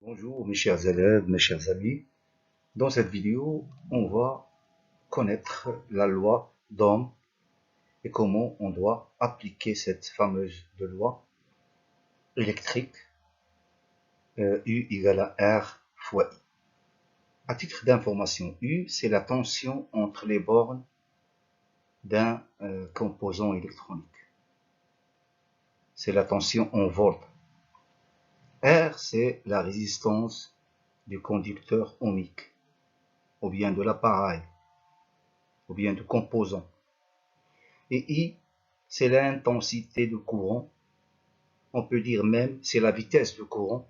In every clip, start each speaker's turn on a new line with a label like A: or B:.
A: Bonjour mes chers élèves, mes chers amis. Dans cette vidéo, on va connaître la loi d'Ohm et comment on doit appliquer cette fameuse loi électrique U égale à R fois I. À titre d'information, U, c'est la tension entre les bornes d'un composant électronique. C'est la tension en volts. R, c'est la résistance du conducteur ohmique, ou bien de l'appareil, ou bien du composant. Et I, c'est l'intensité du courant. On peut dire même c'est la vitesse du courant,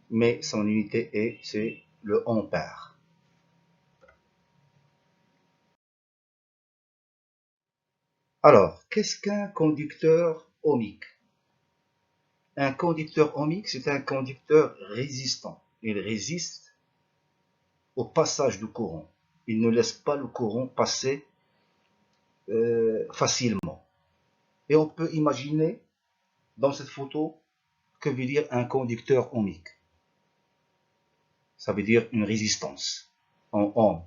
A: mais son unité c'est le ampère. Alors, qu'est-ce qu'un conducteur ohmique? Un conducteur ohmique, c'est un conducteur résistant. Il résiste au passage du courant. Il ne laisse pas le courant passer facilement. Et on peut imaginer dans cette photo que veut dire un conducteur ohmique. Ça veut dire une résistance en ohm.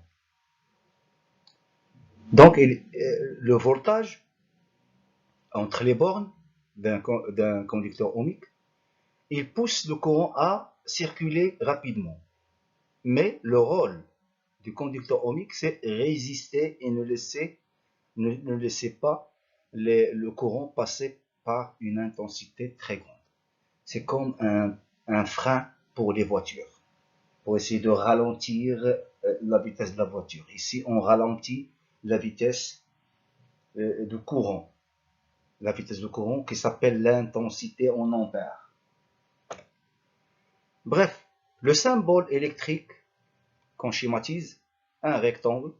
A: Donc, le voltage entre les bornes d'un conducteur ohmique, il pousse le courant à circuler rapidement. Mais le rôle du conducteur ohmique, c'est résister et ne laisser pas le courant passer par une intensité très grande. C'est comme un frein pour les voitures, pour essayer de ralentir la vitesse de la voiture. Ici, on ralentit la vitesse du courant. La vitesse de courant qui s'appelle l'intensité en ampères. Bref, le symbole électrique qu'on schématise, un rectangle,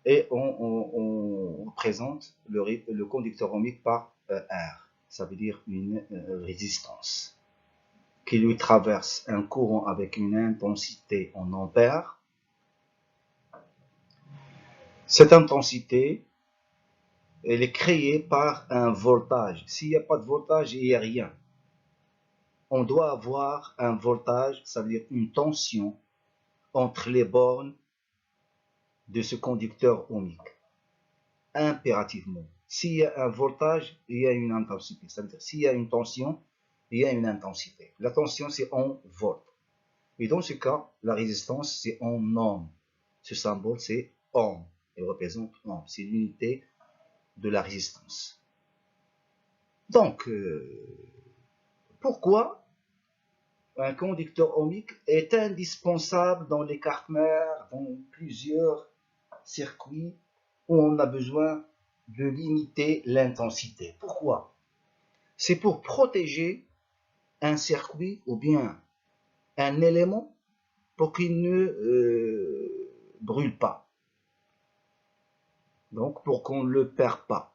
A: et on présente le conducteur ohmique par R. Ça veut dire une résistance qui lui traverse un courant avec une intensité en ampères. Cette intensité, elle est créée par un voltage. S'il n'y a pas de voltage, il n'y a rien. On doit avoir un voltage, ça veut dire une tension entre les bornes de ce conducteur ohmique. Impérativement. S'il y a un voltage, il y a une intensité. Ça veut dire s'il y a une tension, il y a une intensité. La tension, c'est en volts. Et dans ce cas, la résistance, c'est en ohm. Ce symbole, c'est ohm. Il représente ohm. C'est l'unité de la résistance. Donc, pourquoi un conducteur ohmique est indispensable dans les cartes-mères, dans plusieurs circuits où on a besoin de limiter l'intensité? Pourquoi? C'est pour protéger un circuit ou bien un élément pour qu'il ne brûle pas. Donc pour qu'on ne le perde pas.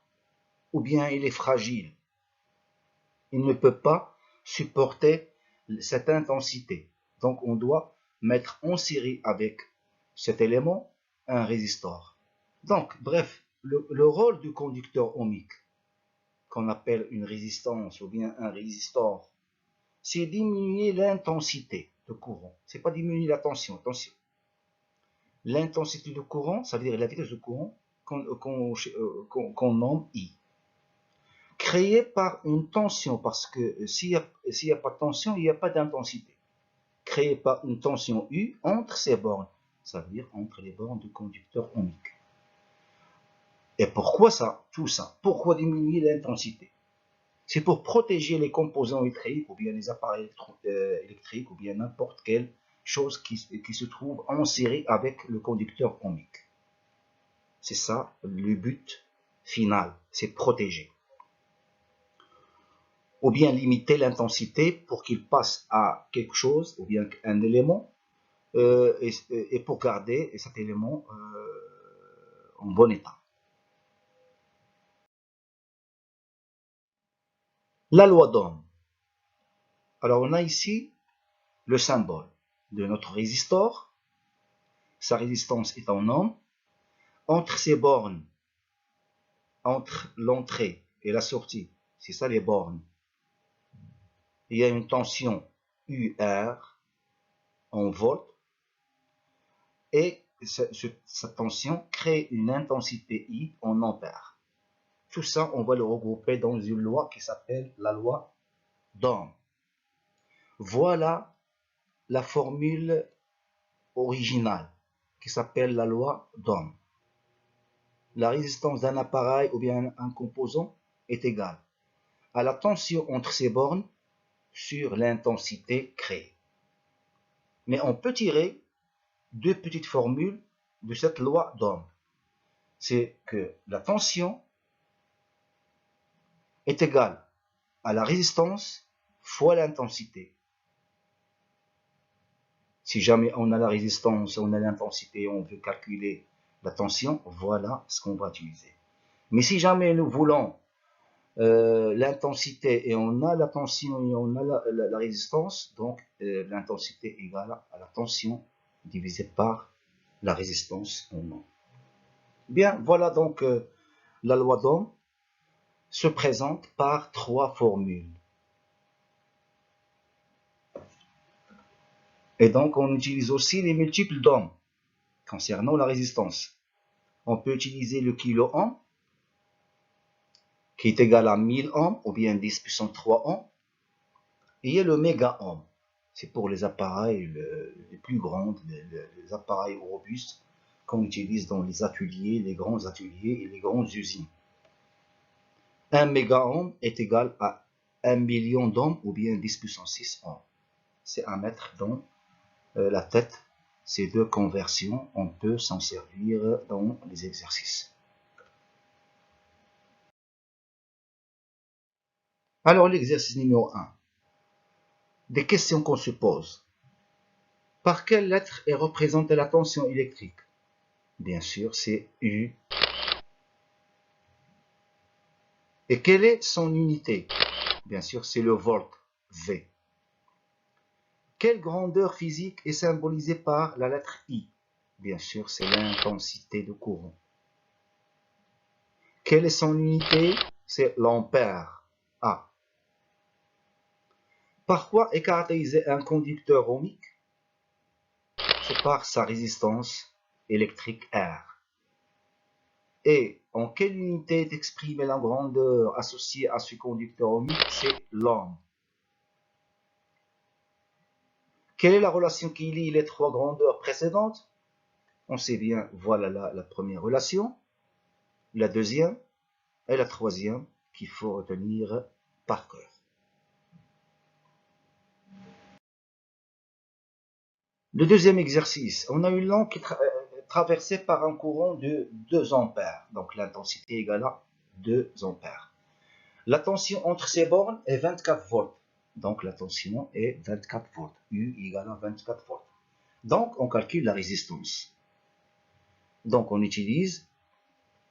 A: Ou bien il est fragile. Il ne peut pas supporter cette intensité. Donc on doit mettre en série avec cet élément un résistor. Donc bref, le rôle du conducteur ohmique, qu'on appelle une résistance ou bien un résistor, c'est diminuer l'intensité de courant. C'est pas diminuer la tension, attention. L'intensité de courant, ça veut dire la vitesse de courant qu'on nomme I. Créée par une tension, parce que s'il n'y a pas de tension, il n'y a pas d'intensité. Créée par une tension U entre ces bornes, ça veut dire entre les bornes du conducteur ohmique. Et pourquoi ça, tout ça? Pourquoi diminuer l'intensité? C'est pour protéger les composants électriques ou bien les appareils électriques ou bien n'importe quelle chose qui se trouve en série avec le conducteur ohmique. C'est ça le but final, c'est protéger. Ou bien limiter l'intensité pour qu'il passe à quelque chose ou bien un élément et pour garder cet élément en bon état. La loi d'Ohm. Alors on a ici le symbole de notre résistor. Sa résistance est en ohm. Entre ces bornes, entre l'entrée et la sortie, c'est ça les bornes, il y a une tension UR en volts, et cette tension crée une intensité I en ampères. Tout ça, on va le regrouper dans une loi qui s'appelle la loi d'Ohm. Voilà la formule originale qui s'appelle la loi d'Ohm. La résistance d'un appareil ou bien un composant est égale à la tension entre ces bornes sur l'intensité créée. Mais on peut tirer deux petites formules de cette loi d'Ohm. C'est que la tension est égale à la résistance fois l'intensité. Si jamais on a la résistance, on a l'intensité, on veut calculer la tension, voilà ce qu'on va utiliser. Mais si jamais nous voulons l'intensité et on a la tension et on a la résistance, donc l'intensité égale à la tension divisée par la résistance en ohm. Bien, voilà donc la loi d'Ohm se présente par trois formules. Et donc on utilise aussi les multiples d'Ohm concernant la résistance. On peut utiliser le kilo-ohm qui est égal à 1000 ohms ou bien 10 puissance 3 ohms. Et il y a le méga-ohm. C'est pour les appareils les plus grands, les appareils robustes qu'on utilise dans les ateliers, les grands ateliers et les grandes usines. Un méga-ohm est égal à 1 million d'ohms ou bien 10 puissance 6 ohms. C'est à mettre dans la tête. Ces deux conversions, on peut s'en servir dans les exercices. Alors l'exercice numéro 1. Des questions qu'on se pose. Par quelle lettre est représentée la tension électrique? Bien sûr, c'est U. Et quelle est son unité? Bien sûr, c'est le volt, V. Quelle grandeur physique est symbolisée par la lettre I? Bien sûr, c'est l'intensité de courant. Quelle est son unité? C'est l'ampère, A. Par quoi est caractérisé un conducteur ohmique? C'est par sa résistance électrique R. Et en quelle unité est exprimée la grandeur associée à ce conducteur ohmique? C'est l'ohm. Quelle est la relation qui lie les trois grandeurs précédentes? On sait bien, voilà la première relation, la deuxième et la troisième qu'il faut retenir par cœur. Le deuxième exercice, on a une lampe qui est traversée par un courant de 2 ampères, donc l'intensité égale à 2 ampères. La tension entre ces bornes est 24 volts, donc la tension est 24 volts, U égale à 24 volts. Donc on calcule la résistance. Donc on utilise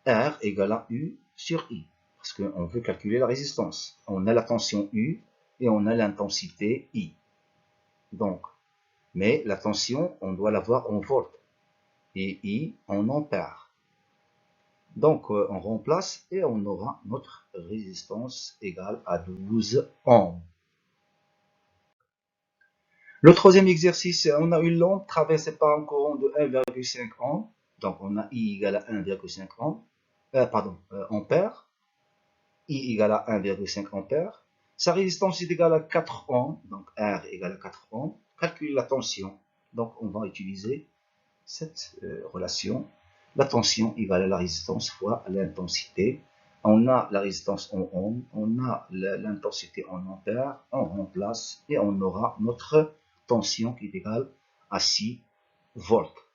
A: R égale à U sur I, parce qu'on veut calculer la résistance. On a la tension U et on a l'intensité I. Donc, mais la tension, on doit l'avoir en volts et I en ampères. Donc, on remplace et on aura notre résistance égale à 12 ohms. Le troisième exercice, on a une lampe traversée par un courant de 1,5 ohm. Donc, on a I égale à 1,5 ohm, ampères. I égale à 1,5 ampères. Sa résistance est égale à 4 ohms, donc R égale à 4 ohms. Calcule la tension. Donc on va utiliser cette relation. La tension égale à la résistance fois l'intensité. On a la résistance en ohms, on a l'intensité en ampères, on remplace et on aura notre tension qui est égale à 6 volts.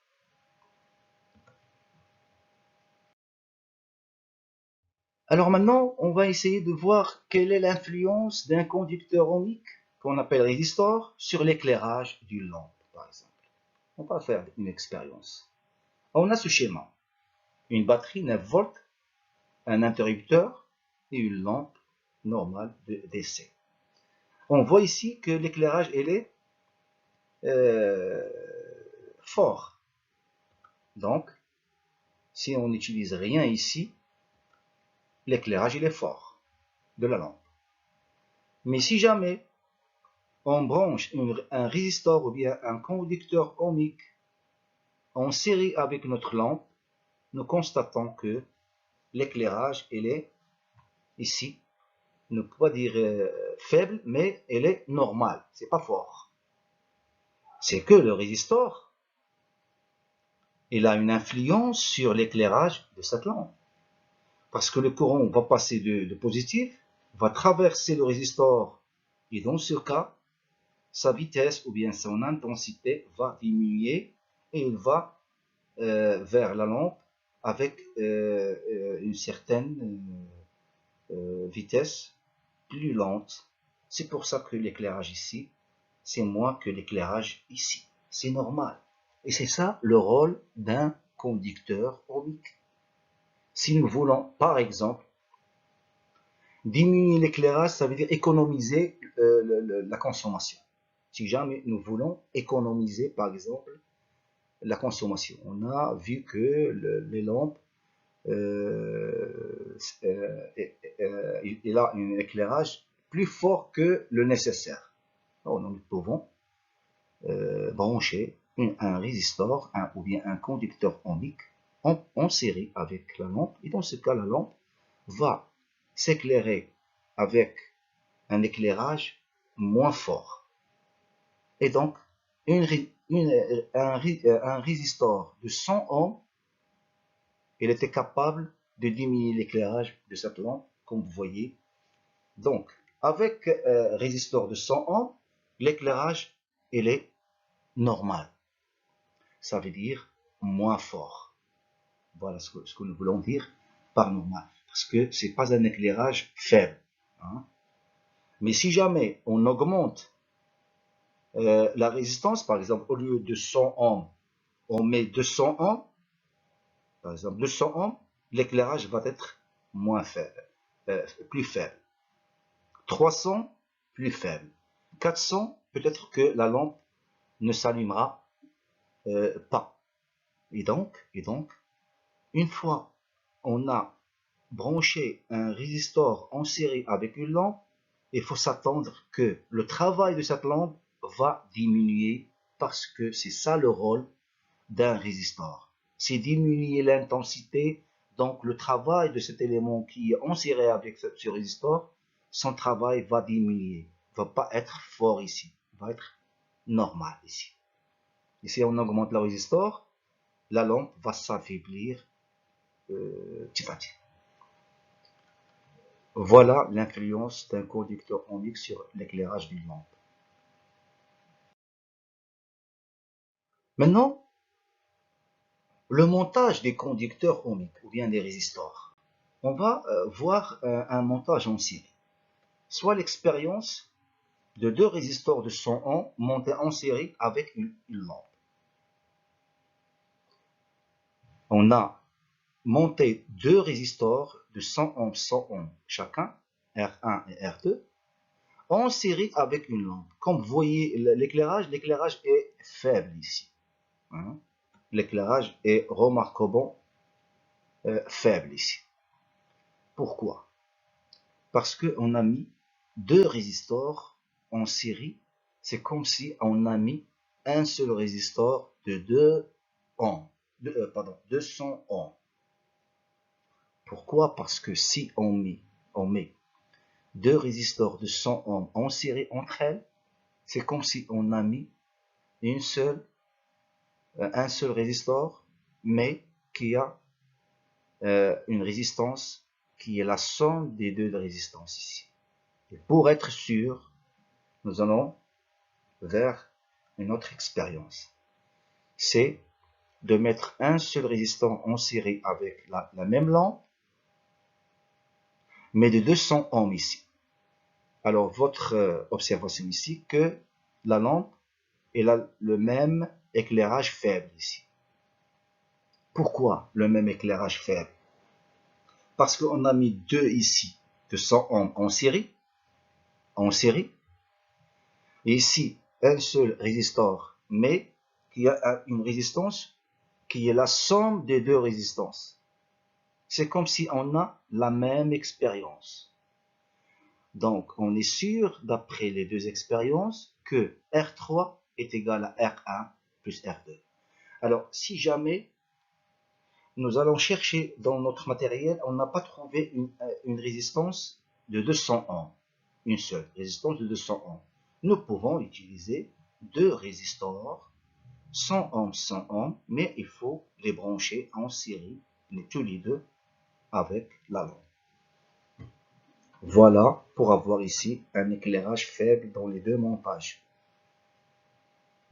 A: Alors maintenant, on va essayer de voir quelle est l'influence d'un conducteur ohmique, qu'on appelle résistor, sur l'éclairage d'une lampe, par exemple. On va faire une expérience. On a ce schéma. Une batterie 9 volts, un interrupteur et une lampe normale de DC. On voit ici que l'éclairage est fort. Donc, si on n'utilise rien ici, l'éclairage est fort de la lampe. Mais si jamais on branche un résistor ou bien un conducteur ohmique en série avec notre lampe, nous constatons que l'éclairage, il est ici, ne peut pas dire faible, mais elle est normale, c'est pas fort. C'est que le résistor, il a une influence sur l'éclairage de cette lampe. Parce que le courant va passer de positif, va traverser le résistor, et dans ce cas, sa vitesse ou bien son intensité va diminuer et il va vers la lampe avec une certaine vitesse plus lente. C'est pour ça que l'éclairage ici, c'est moins que l'éclairage ici. C'est normal. Et c'est ça le rôle d'un conducteur ohmique. Si nous voulons, par exemple, diminuer l'éclairage, ça veut dire économiser la consommation. Si jamais nous voulons économiser, par exemple, la consommation. On a vu que les lampes, il a un éclairage plus fort que le nécessaire. Alors, nous pouvons brancher un résistor ou bien un conducteur ohmique en série avec la lampe. Et dans ce cas, la lampe va s'éclairer avec un éclairage moins fort. Et donc, un résistor de 100 ohms, il était capable de diminuer l'éclairage de cette lampe, comme vous voyez. Donc, avec un résistor de 100 ohms, l'éclairage, il est normal. Ça veut dire moins fort. Voilà ce que nous voulons dire par normal. Parce que ce n'est pas un éclairage faible. Hein. Mais si jamais on augmente la résistance, par exemple, au lieu de 100 ohms, on met 200 ohms, par exemple 200 ohms, l'éclairage va être moins faible, plus faible. 300, plus faible. 400, peut-être que la lampe ne s'allumera pas. Et donc, une fois on a branché un résistor en série avec une lampe, il faut s'attendre que le travail de cette lampe va diminuer parce que c'est ça le rôle d'un résistor. C'est diminuer l'intensité, donc le travail de cet élément qui est enserré avec ce résistor, son travail va diminuer, il ne va pas être fort ici, il va être normal ici. Et si on augmente le résistor, la lampe va s'affaiblir petit à petit. Voilà l'influence d'un conducteur ohmique sur l'éclairage d'une lampe. Maintenant, le montage des conducteurs ohmiques ou bien des résistors. On va voir un montage en série. Soit l'expérience de deux résistors de 100 ohms montés en série avec une lampe. On a monté deux résistors de 100 ohms, 100 ohms chacun, R1 et R2, en série avec une lampe. Comme vous voyez l'éclairage est faible ici. Hein? L'éclairage est remarquablement faible ici. Pourquoi? Parce qu'on a mis deux résistors en série. C'est comme si on a mis un seul résistor de 200 ohms. Pourquoi? Parce que si on met deux résistors de 100 ohms en série entre elles, c'est comme si on a mis un seul résistor, mais qui a une résistance qui est la somme des deux résistances ici. Et pour être sûr, nous allons vers une autre expérience. C'est de mettre un seul résistant en série avec la même lampe, mais de 200 ohms ici. Alors, votre observation ici, que la lampe elle a le même éclairage faible ici. Pourquoi le même éclairage faible? Parce qu'on a mis deux ici de 100 ohms en série, et ici un seul résistor, mais qui a une résistance qui est la somme des deux résistances. C'est comme si on a la même expérience. Donc, on est sûr, d'après les deux expériences, que R3 est égal à R1 plus R2. Alors, si jamais nous allons chercher dans notre matériel, on n'a pas trouvé une résistance de 200 ohms, une seule résistance de 200 ohms. Nous pouvons utiliser deux résistors 100 ohms, 100 ohms, mais il faut les brancher en série, tous les deux, avec la lampe. Voilà pour avoir ici un éclairage faible dans les deux montages.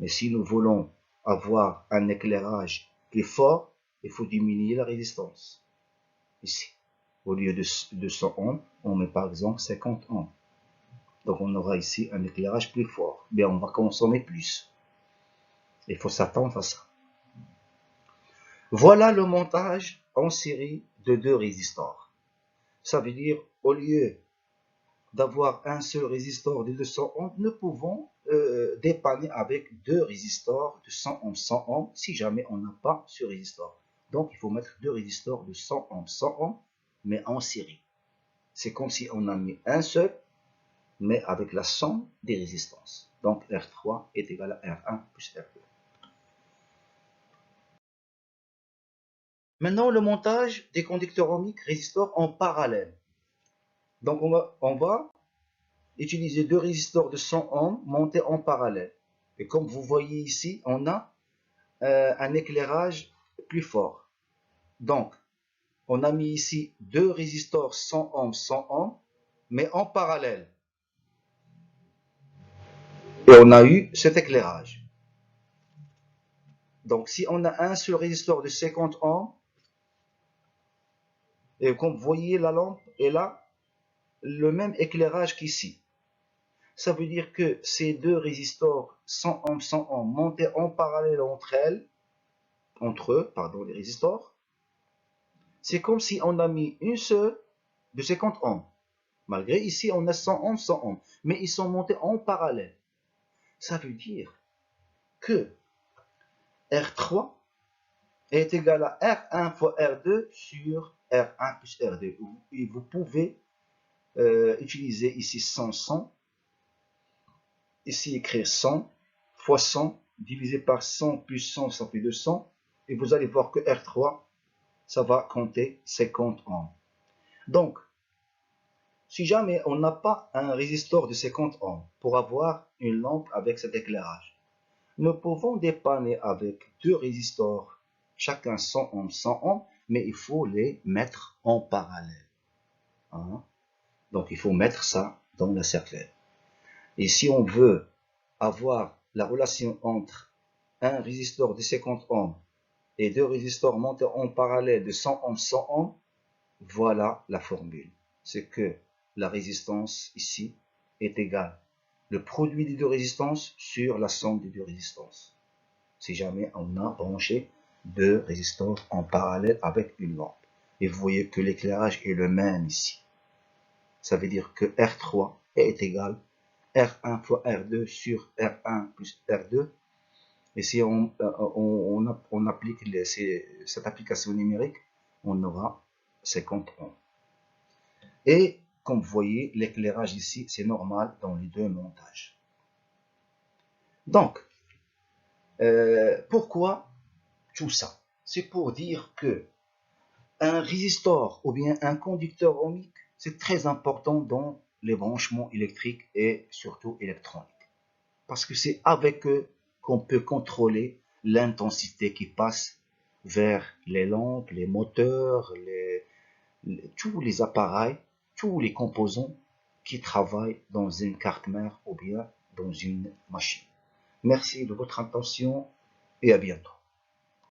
A: Mais si nous voulons avoir un éclairage plus fort, il faut diminuer la résistance. Ici, au lieu de 100 ohms, on met par exemple 50 ohms. Donc on aura ici un éclairage plus fort. Mais on va consommer plus. Il faut s'attendre à ça. Voilà le montage en série de deux résistors. Ça veut dire, au lieu d'avoir un seul résistor de 200 ohms, nous pouvons dépanner avec deux résistors de 100 ohms, 100 ohms, si jamais on n'a pas ce résistor. Donc, il faut mettre deux résistors de 100 ohms, 100 ohms, mais en série. C'est comme si on a mis un seul, mais avec la somme des résistances. Donc, R3 est égal à R1 plus R2. Maintenant, le montage des conducteurs ohmiques résistors en parallèle. Donc, on va utiliser deux résistors de 100 ohms montés en parallèle. Et comme vous voyez ici, on a un éclairage plus fort. Donc, on a mis ici deux résistors 100 ohms, 100 ohms, mais en parallèle. Et on a eu cet éclairage. Donc, si on a un seul résistor de 50 ohms, et comme vous voyez, la lampe est là, le même éclairage qu'ici. Ça veut dire que ces deux résistors 100 ohms, 100 ohms montés en parallèle entre eux, les résistors, c'est comme si on a mis une seule de 50 ohms. Malgré ici, on a 100 ohms, 100 ohms, mais ils sont montés en parallèle. Ça veut dire que R3 est égal à R1 fois R2 sur R1 plus R2. Et vous pouvez utiliser ici 100, 100. Ici, écrire 100 fois 100 divisé par 100 plus 100, ça fait 200. Et vous allez voir que R3, ça va compter 50 ohms. Donc, si jamais on n'a pas un résistor de 50 ohms pour avoir une lampe avec cet éclairage, nous pouvons dépanner avec deux résistors, chacun 100 ohms, 100 ohms, mais il faut les mettre en parallèle. Hein? Donc, il faut mettre ça dans la cervelle. Et si on veut avoir la relation entre un résistor de 50 ohms et deux résistors montés en parallèle de 100 ohms, 100 ohms, voilà la formule. C'est que la résistance ici est égale le produit des deux résistances sur la somme des deux résistances. Si jamais on a branché deux résistors en parallèle avec une lampe. Et vous voyez que l'éclairage est le même ici. Ça veut dire que R3 est égal R1 fois R2 sur R1 plus R2. Et si on applique cette application numérique, on aura 50 ohms. Et comme vous voyez, l'éclairage ici, c'est normal dans les deux montages. Donc, pourquoi tout ça? C'est pour dire que un résistor ou bien un conducteur ohmique, c'est très important dans les branchements électriques et surtout électroniques. Parce que c'est avec eux qu'on peut contrôler l'intensité qui passe vers les lampes, les moteurs, tous les appareils, tous les composants qui travaillent dans une carte mère ou bien dans une machine. Merci de votre attention et à bientôt.